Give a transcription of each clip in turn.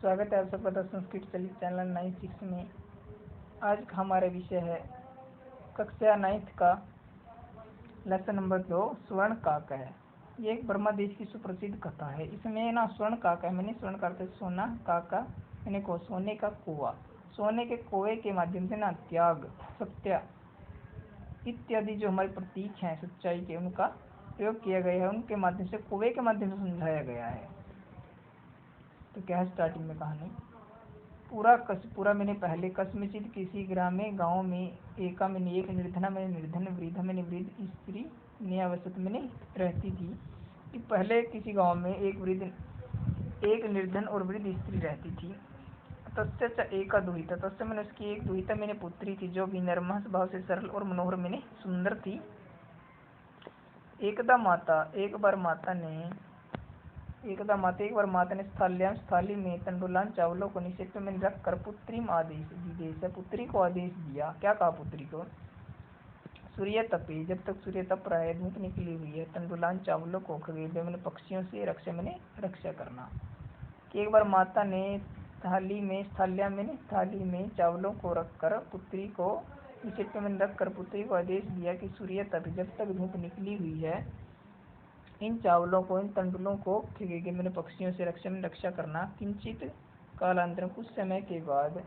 स्वागत है आप सबका द संस्कृत चलित चैनल 96 में। आज का हमारा विषय है कक्षा 9th का लेसन नंबर 2 स्वर्ण काक है। ये एक बर्मा देश की सुप्रसिद्ध कथा है। इसमें ना स्वर्ण काक है, मैंने स्वर्ण करते सोना, काका मैंने को सोने का कुआ, सोने के कुएं के माध्यम से ना त्याग, सत्य इत्यादि जो हमारे प्रतीक हैं सच्चाई के, उनका प्रयोग किया गया है। उनके माध्यम से कुएं के माध्यम से समझाया गया है। तो क्या है स्टार्टिंग में कहानी। पूरा मैंने पहले कस्मचित किसी ग्राम में गाँव में एका मैंने एक निर्धना मैंने निर्धन वृद्धा मैंने वृद्ध स्त्री न्यावसत मैंने रहती थी। कि पहले किसी गांव में एक निर्धन और वृद्ध स्त्री रहती थी। तस्य च एका दुहिता, तस्य मैंने उसकी एक दुहिता मैंने पुत्री थी जो विनम्र स्वभाव से सरल और मनोहर मैंने सुंदर थी। एक बार माता ने स्थाली में तंडुलान चावलों को निषेध में रख कर पुत्री को आदेश दिया। क्या कहा पुत्री को? सूर्य तपे, जब तक सूर्य तप रहा है, धूप निकली हुई है, तंडुलान चावलों को खगेले मैंने पक्षियों से रक्षा करना। कि एक बार माता ने थाली में चावलों को रखकर पुत्री को निषेध में रखकर पुत्री को आदेश दिया कि सूर्य तपे, जब तक धूप निकली हुई है, इन चावलों को, इन तंडुलों को खिगेगे मैंने पक्षियों से रक्षा करना। किंचित कालांतर, कुछ समय के बाद,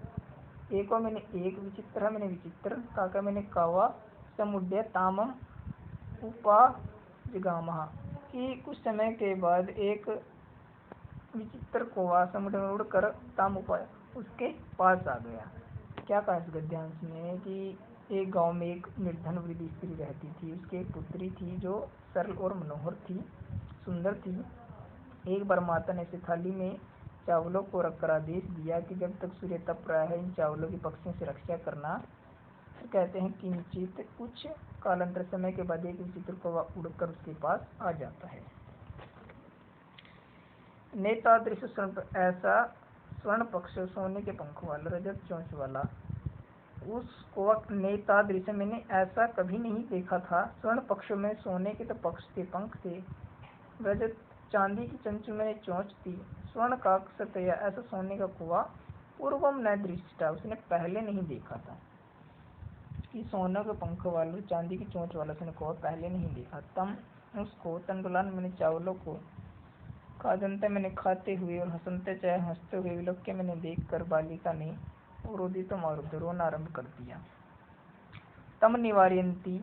एको मैंने एक, विचित्र, काका मैंने कावा, समुद्य तामम उपाजगामः, कि कुछ समय के बाद एक विचित्र कौवा समुद्र में उड़कर ताम उपाय उसके पास आ गया। क्या कहा इस गद्यांश में कि एक गांव में एक निर्धन वृद्ध स्त्री रहती थी। उसकी एक पुत्री थी जो सरल और मनोहर थी, सुंदर थी। एक बार माता ने इसे थाली में चावलों को रखकर आदेश दिया कि जब तक सूर्य तप रहा है, इन चावलों की पक्षियों से रक्षा करना। तो कहते हैं किंचित, कुछ कालांतर समय के बाद एक विचित्र कौवा उड़कर उसके पास आ जाता है। नेतादृश स्वर्ण, ऐसा स्वर्ण पक्ष, सोने के पंख वाला, रजत चोंच वाला, उस कौवा नेतादृश मैंने ऐसा कभी नहीं देखा था। स्वर्ण पक्ष में सोने के तो पक्ष थे, पंख थे, रजत चांदी की चंचु में चोंच थी। स्वर्ण का सतया, ऐसा सोने का कुआ, पूर्वम न दृष्टा, उसने पहले नहीं देखा था। कि सोने के पंख वाला चांदी की चोंच वाला उसने कुआ पहले नहीं देखा। तम, उसको, तंडुलान मैंने चावलों को, खादंते मैंने खाते हुए और हंसते चाहे हंसते हुए, विलोक्य मैंने देख कर बालिका ने रोदितो मारुद्ध, रोना आरम्भ कर दिया। तम निवारयंती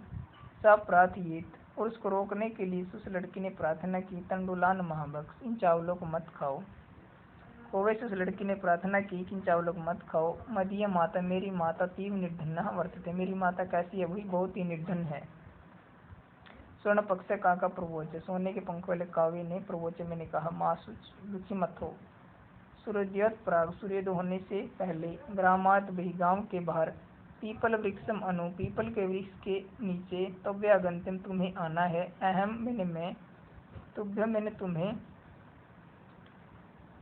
सा प्रार्थयेत, और उसको रोकने के लिए उस लड़की ने प्रार्थना की। तंडुलान महाभक्ष, इन चावलों को मत खाओ। कौवे से उस लड़की ने प्रार्थना की कि इन चावलों को मत खाओ। मदीय माता, मेरी माता, तीव्र निर्धना वर्तते, मेरी माता कैसी है? वही बहुत ही निर्धन है। स्वर्ण पक्ष काका प्रवोच, सोने के पंख वाले काव्य ने प्रवोच मैंने कहा, माँ दुखी मत हो। सूर्योदय प्राग, सूर्योदय होने से पहले, ग्रामात बही, गांव के बाहर, पीपल वृक्षम अनु, पीपल के वृक्ष के नीचे, तव्यागंतम, तुम्हें आना है, अहम मैंने मैं, तुभ्य मैंने तुम्हें,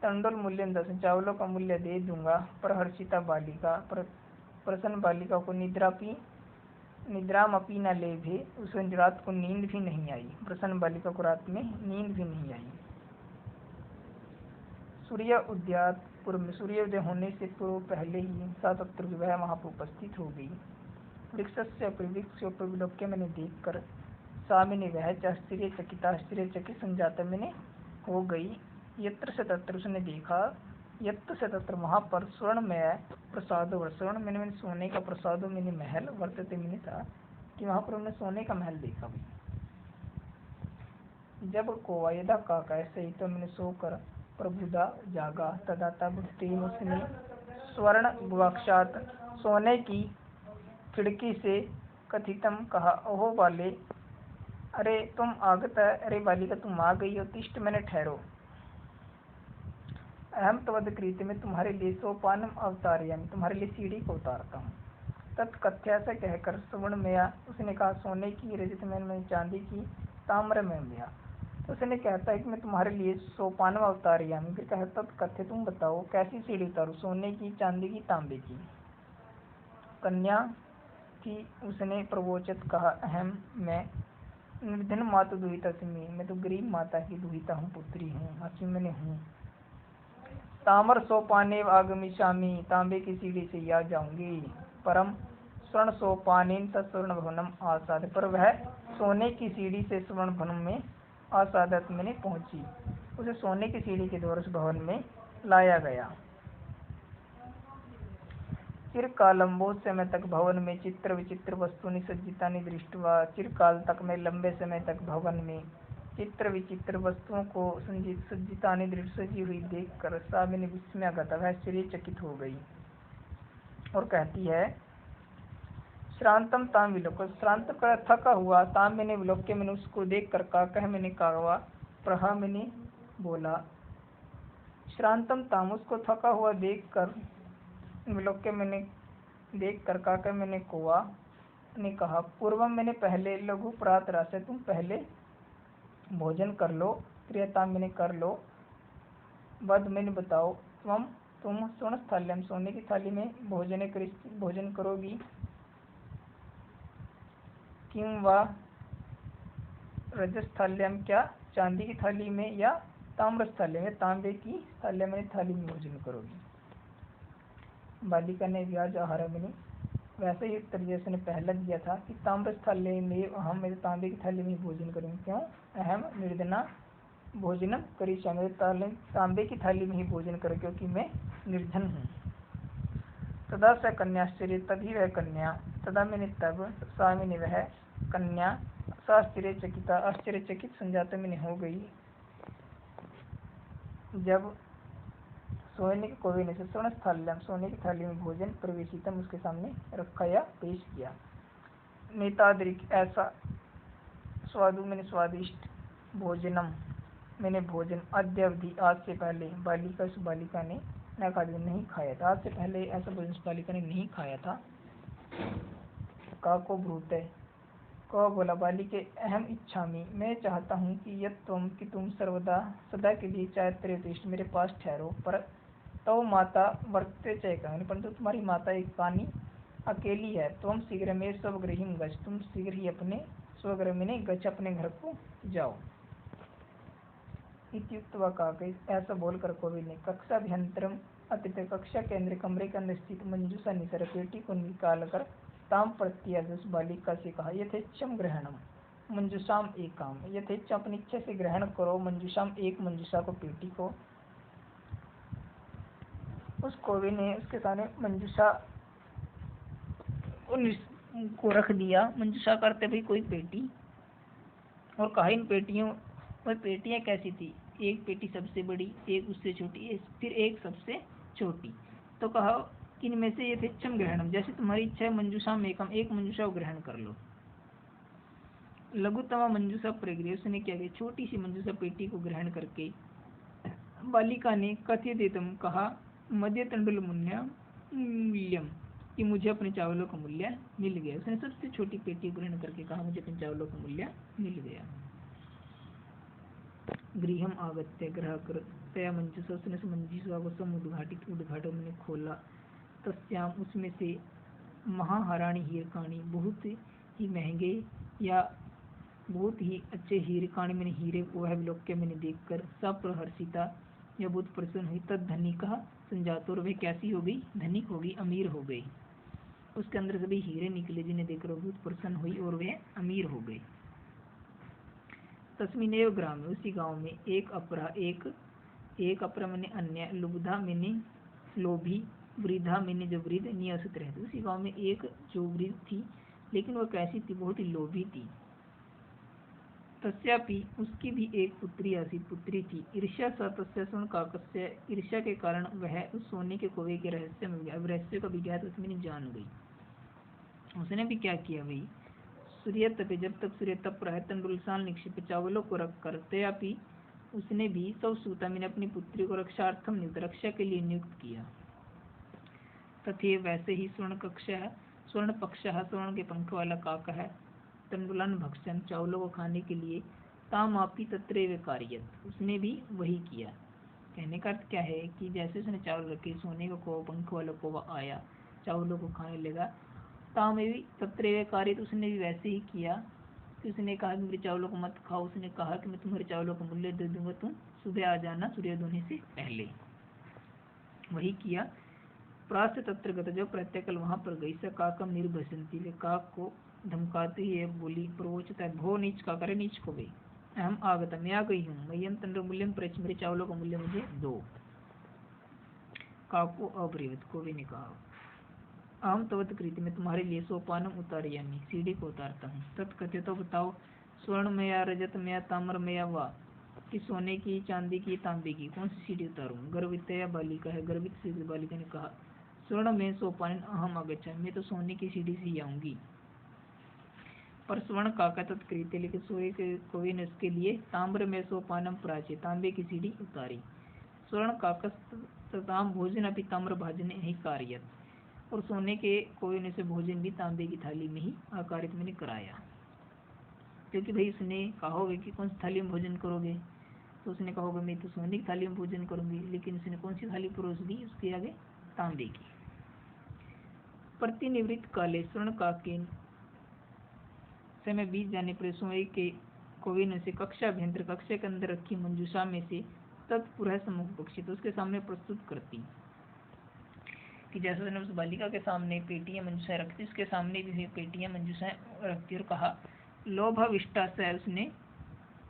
तंडुल मूल्य 10, चावलों का मूल्य दे दूंगा। प्रहर्षिता बालिका, प्रसन्न बालिका को निद्राम अपी न लेभे, उस रात को नींद भी नहीं आई। प्रसन्न बालिका को रात में नींद भी नहीं आई। सूर्य उदयात पूर्व में, सूर्योदय होने से पूर्व पहले ही, सातत्र वह वहाँ पर उपस्थित हो गई। वृक्ष विलोक्य मैंने देख कर, सा मैंने वह, आश्चर्यचकित संजाता मैंने हो गई। यत्र से तत्र, उसने देखा, यत्र से तत्र वहाँ पर, स्वर्णमय प्रसाद, स्वर्ण मैंने सोने का प्रसाद मैंने महल, वर्तते मैंने था, कि वहाँ पर उन्होंने सोने का महल देखा भी। जब कौवा, यदा काका, ऐसे ही तो मैंने सोकर प्रबुदा जागा, तदा तब तेन उसने स्वर्ण गवाक्षात, सोने की खिड़की से कथितम कहा, ओहो बाले, अरे तुम आगत है, अरे बालिका तुम आ गई हो, तिष्ठ मैंने ठहरो। अहम तवद कृत, में तुम्हारे लिए सोपानम अवतारयामि, तुम्हारे लिए सीढ़ी को उतारता हूँ। तत्कथ्या से कहकर, स्वर्णमया, उसने कहा सोने की, रजत में चांदी की, ताम्र में मया, उसने कहता है कि मैं तुम्हारे लिए सोपानम अवतारयामि। फिर कहता तत्कथ्य, तुम बताओ कैसी सीढ़ी उतारूं, सोने की, चांदी की, तांबे की। कन्या थी, उसने प्रवोचित कहा, अहम मैं, निर्धन मातु दुहिता से, मैं तो गरीब माता की दुहिता हूँ, पुत्री हूँ, मैंने हूँ। ताम्र सोपाने आगमिष्यामि, तांबे की सीढ़ी से या जाऊंगी। परम स्वर्ण सोपानेन स्वर्ण भवनम आसाद, पर वह सोने की सीढ़ी से स्वर्ण भवन में आसादत मैंने पहुंची, उसे सोने की सीढ़ी के द्वारा उस भवन में लाया गया। चिरकालम, बहुत समय तक भवन में चित्र विचित्र वस्तुनि सज्जितानि दृष्ट्वा, चिरकाल तक मैं लंबे समय तक भवन में चित्र विचित्र वस्तुओं को सज्जितानि दृष्टि सजी हुई देखकर सामिनी विस्मयागता, वह आश्चर्यचकित हो गई और कहती है श्रांतम ताम विलोक, श्रांत कर थका हुआ, ताम मैंने विलोक के, मैंने उसको देख कर का कह मैंने कहा, प्रहा मैंने बोला, श्रांतम ताम उसको थका हुआ देख कर, विलोक के मैंने देख कर का कह मैंने कोआ ने कहा, पूर्वम मैंने पहले, लघु प्रात राशि तुम पहले भोजन कर लो, क्रियता मैंने कर लो, बद मैंने बताओ, तुम स्वर्ण थाल्यम सोने की थाली में भोजन करोगी, किम वा रजस्थाल्यम, क्या चांदी की थाली में, या ताम्रस्थाल्यम में, तांबे की थाली में भोजन करोगी। बालिका ने व्याज आहार मैंने वैसे ही उत्तर जैसे ने पहला दिया था कि ताम्रस्थाल्य में अहम, मेरे तांबे की थाली में भोजन करूँगी, क्यों अहम निर्धना भोजनम करिष्यामि, मेरे तांबे की थाली में ही भोजन करो क्योंकि मैं निर्धन हूँ। तदा स कन्याश्चर्य, तभी वह कन्या, तदा मैंने तब, स्वामी ने वह कन्या, आश्चर्यचकिता आश्चर्यचकित संजात मैंने हो गई, जब सोने के कोवे ने स्वर्ण थाल्यम सोने की थाली में भोजन प्रवेशितम उसके सामने रखा या पेश किया। नेताद्रिक, ऐसा स्वादु मैंने स्वादिष्ट, भोजनम मैंने भोजन, अद्यावधि आज से पहले, बालिका उस बालिका ने न खा नहीं खाया था, आज से पहले ऐसा भोजन उस बालिका ने नहीं खाया था। का को भ्रूत है, को बोला बालिके, अहम इच्छामी मैं चाहता हूँ कि यत तुम कि तुम सर्वदा सदा के लिए चारित्रिष्ट मेरे पास ठहरो, पर तो माता वर्तते चय कहनी, परंतु तुम्हारी माता एक पानी अकेली है, तुम शीघ्र में स्वगृह गच, तुम शीघ्र ही अपने स्वगृह में गच, अपने घर को जाओ। इत्युक्त व काके, ऐसा बोलकर कोविल ने कक्षाभ्यंतरम अतिथि, कक्षा के अंदर कमरे के अंदर स्थित मंजूषा निसर पेटी को निकाल कर ताम प्रत्यादेश बालिका से कहा, यथेच्छम ग्रहणम मंजूषाम एक काम, यथेच्छ अपनी इच्छा से ग्रहण करो, मंजूषाम एक मंजूषा को, पेटी को। उस कोवे ने उसके सामने मंजूषा को रख दिया, मंजूषा करते भाई कोई पेटी, और कहा इन पेटियों, वह पेटियां कैसी थी, एक पेटी सबसे बड़ी, एक उससे छोटी, फिर एक सबसे छोटी, तो कहा इनमें से यथेच्छम ग्रहणम, जैसे तुम्हारी इच्छा है मंजूषा में एक मंजूषा को ग्रहण कर लो। लघुतमा मंजूषा प्रगृह, उसने क्या किया, छोटी सी मंजूषा पेटी को ग्रहण करके बालिका ने कथयितम कहा, मध्य तंडुल मूल्यम, कि मुझे अपने चावलों का मूल्य मिल गया। उसने सबसे छोटी पेटी ग्रहण करके कहा मुझे अपने चावलों का मूल्य मिल गया। गृहम आगत्य ग्रह कर तया मंजूषा, उसने मंजूषा को उद्घाटन में खोला, तस्याम उसमें से महाहाराणी हीरकाणी, बहुत ही महंगे या बहुत ही अच्छे हीरकाणी मैंने हीरे को वह विलोक्य मैंने देखकर सप्रहर्षिता या बहुत प्रसन्न हुई, तद धनिका संजात, और वह कैसी हो गई, धनिक हो गई, अमीर हो गई, उसके अंदर सभी हीरे निकले जिन्हें देखकर बहुत प्रसन्न हुई और वह अमीर हो गई। तस्मिनेव ग्राम, उसी गांव में एक अपरा मैंने अन्य, लुब्धा मैंने लोभी, वृद्धा मैंने जो वृद्ध, नियसित रहती, उसी गांव में एक जो वृद्ध थी, लेकिन वह कैसी थी, बहुत ही लोभी थी। तस्यापि उसकी भी एक पुत्री ऐसी पुत्री थी, ईर्ष्या स तस्य सुन काकस्य, ईर्ष्या के कारण वह उस सोने के कोवे के रहस्य में गया, रहस्य का भी ज्ञात उसमें जान गई। उसने भी क्या किया भाई, सूर्य तपे, जब तक सूर्य तप रहा है, तंडुलसान निक्षिप चावलों को रख कर, तयापि उसने भी सब सूता मैंने अपनी पुत्री को रक्षार्थम नियुक्त, रक्षा के लिए नियुक्त किया। तथे वैसे ही स्वर्ण पक्ष स्वर्ण के पंख वाला काका है, तंडुलन भक्षण चावलों को खाने के लिए, तामापी तत्रेव कार्यत, उसने भी वही किया। कहने का अर्थ क्या है कि जैसे उसने चावल रखे, सोने का कोवा पंख वाला कोवा आया, चावलों को खाने लगा, तामेवी तत्रेव कार्यत, उसने भी वैसे ही किया कि उसने कहा कि मेरे चावलों को मत खाओ, उसने कहा कि मैं तुम्हारे चावलों का मूल्य दे दूंगा, तुम सुबह आ जाना सूर्योदय होने से पहले। वही किया। प्रास्य तत्र गत, जो प्रत्यकल वहां पर गई। स काकम निर्भसंती, वे काक को धमकाती है बोली। प्रोचता है, भो नीच का करे, नीच को गई। अहम आगत, मैं आ गई हूँ। मय्यम तंत्र मूल्यम प्रच, मेरे चावलों का मूल्य मुझे दो। काको अब्रीवत, कोवे ने कहा। अहम तवत कृति, मैं तुम्हारे लिए सोपानम उतारयामी, सीढ़ी को उतारता हूँ। तत्कथ्य, तो बताओ। स्वर्ण में या रजत में या ताम्र में या वा, कि सोने की, चांदी की, तांबे की, कौन सी सीढ़ी उतारूं। गर्वित या बालिका है, गर्वित से बालिका ने कहा। स्वर्ण में सोपान अहम आगच्छा, मैं तो सोने की सीढ़ी से ही आऊंगी। पर स्वर्ण काका तत्कृत्य, लेकिन सोए के कोई ने उसके लिए। ताम्र में सोपानम प्राचे, तांबे की सीढ़ी उतारी। स्वर्ण काकस्ताम भोजन अभी ताम्र भाजने ही कार्यत, और सोने के कोई ने से भोजन भी तांबे की थाली में ही आकारित मैंने कराया। क्योंकि भाई उसने कहा होगा कि कौन सी थाली में भोजन करोगे, तो उसने कहा होगा मैं तो सोने की थाली में भोजन करूंगी, लेकिन उसने कौन सी थाली परोस दी उसके आगे, तांबे की। प्रतिनिवृत्त काले, स्वर्ण काके समय बीत जाने पर सोए के कोविन से कक्षाभ्यंतर, कक्षा के अंदर रखी मंजूषा में से तत्पुरः सम्मुख पक्षी, तो उसके सामने प्रस्तुत करती। कि जैसे उसने उस बालिका के सामने पेटियां मंजूषाएं रखती, उसके सामने भी पेटियां मंजूषाएं रखती और कहा। लोभाविष्टा से उसने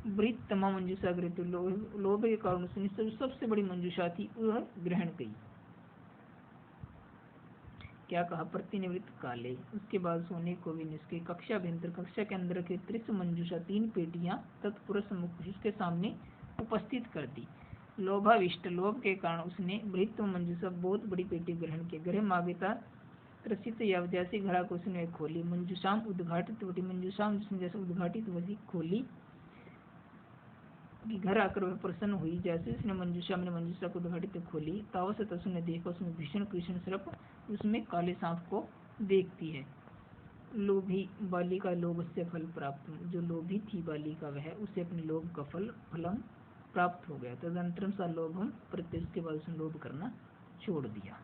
बृहत्तमा मंजूषा गृहीत, लोभ के कारण उसने सबसे बड़ी मंजूषा थी वह ग्रहण की। क्या कहा, प्रतिनिवृत्त काले, उसके बाद सोने को भी निष्के कक्षाभ्यंतर, कक्षा के अंदर के त्रिश मंजूषा, 3 पेटियां तत्पुरुष सम्मुख उसके सामने उपस्थित कर दी। लोभाविष्ट, लोभ के कारण उसने बृहत्तम मंजूषा, बहुत बड़ी पेटी ग्रहण की। गृह मागिता त्रसित या जैसी घड़ा को उसने खोली। मंजूषाम उद्घाटित, बड़ी मंजूषाम जिसने जैसे उद्घाटित वही खोली, कि घर आकर वह प्रसन्न हुई। जैसे उसने मंजूषा को उद्घाटित खोली, तावसत उसने देखा उसमें भीषण कृष्ण सर्प, उसमें काले सांप को देखती है। लोभी बालिका लोभ से फल प्राप्त, जो लोभी थी बालिका वह उसे अपने लोभ का फलम प्राप्त हो गया। तदनंतरम सा लोभम प्रत्यय, उसके बाद उसने लोभ करना छोड़ दिया।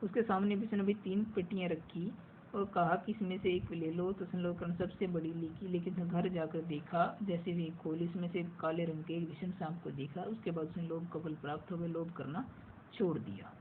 उसके सामने भी उसने 3 पेटियां रखी और कहा कि इसमें से एक ले लो, तो उसने लोभ करना सबसे बड़ी लिखी। लेकिन घर जाकर देखा, जैसे भी खोली इसमें से काले रंग के एक भीषण सांप को देखा, उसके बाद उसने लोभ का फल प्राप्त हो गया, लोभ करना छोड़ दिया।